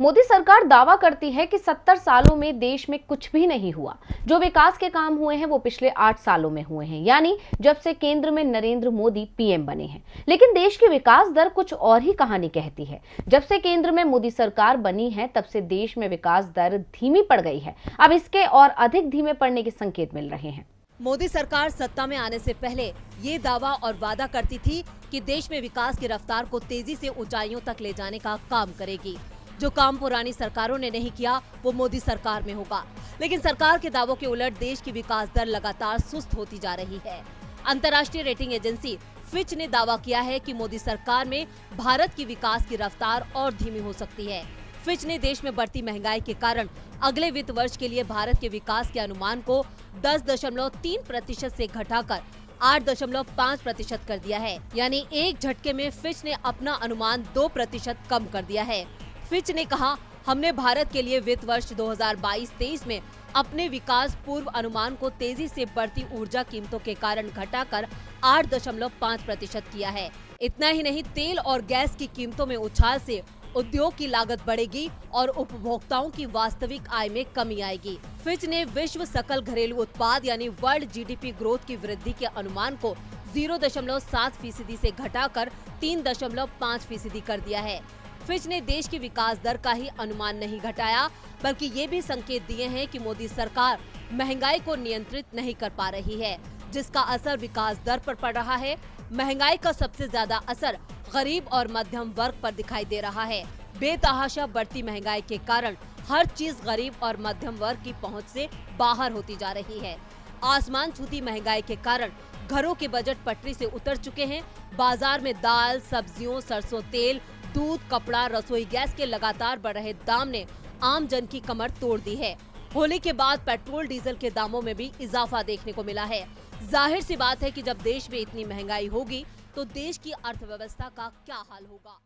मोदी सरकार दावा करती है कि 70 सालों में देश में कुछ भी नहीं हुआ। जो विकास के काम हुए हैं वो पिछले 8 सालों में हुए हैं, यानी जब से केंद्र में नरेंद्र मोदी पीएम बने हैं। लेकिन देश की विकास दर कुछ और ही कहानी कहती है। जब से केंद्र में मोदी सरकार बनी है तब से देश में विकास दर धीमी पड़ गई है। अब इसके और अधिक धीमे पड़ने के संकेत मिल रहे हैं। मोदी सरकार सत्ता में आने से पहले ये दावा और वादा करती थी कि देश में विकास की रफ्तार को तेजी से ऊंचाइयों तक ले जाने का काम करेगी। जो काम पुरानी सरकारों ने नहीं किया वो मोदी सरकार में होगा। लेकिन सरकार के दावों के उलट देश की विकास दर लगातार सुस्त होती जा रही है। अंतर्राष्ट्रीय रेटिंग एजेंसी फिच ने दावा किया है कि मोदी सरकार में भारत की विकास की रफ्तार और धीमी हो सकती है। फिच ने देश में बढ़ती महंगाई के कारण अगले वित्त वर्ष के लिए भारत के विकास के अनुमान को 10.3% से घटाकर 8.5% कर दिया है। यानी एक झटके में फिच ने अपना अनुमान 2% कम कर दिया है। फिच ने कहा, हमने भारत के लिए वित्त वर्ष 2022-23 में अपने विकास पूर्व अनुमान को तेजी से बढ़ती ऊर्जा कीमतों के कारण घटाकर 8.5% किया है। इतना ही नहीं, तेल और गैस की कीमतों में उछाल से उद्योग की लागत बढ़ेगी और उपभोक्ताओं की वास्तविक आय में कमी आएगी। फिच ने विश्व सकल घरेलू उत्पाद यानी वर्ल्ड जीडीपी ग्रोथ की वृद्धि के अनुमान को 0.7% से घटाकर 3.5% कर दिया है। फिच ने देश की विकास दर का ही अनुमान नहीं घटाया, बल्कि ये भी संकेत दिए हैं कि मोदी सरकार महंगाई को नियंत्रित नहीं कर पा रही है, जिसका असर विकास दर पर पड़ रहा है। महंगाई का सबसे ज्यादा असर गरीब और मध्यम वर्ग पर दिखाई दे रहा है। बेतहाशा बढ़ती महंगाई के कारण हर चीज गरीब और मध्यम वर्ग की पहुंच से बाहर होती जा रही है। आसमान छूती महंगाई के कारण घरों के बजट पटरी से उतर चुके हैं। बाजार में दाल, सब्जियों, सरसों तेल, दूध, कपड़ा, रसोई गैस के लगातार बढ़ रहे दाम ने आम जन की कमर तोड़ दी है। होली के बाद पेट्रोल डीजल के दामों में भी इजाफा देखने को मिला है। जाहिर सी बात है कि जब देश में इतनी महंगाई होगी तो देश की अर्थव्यवस्था का क्या हाल होगा।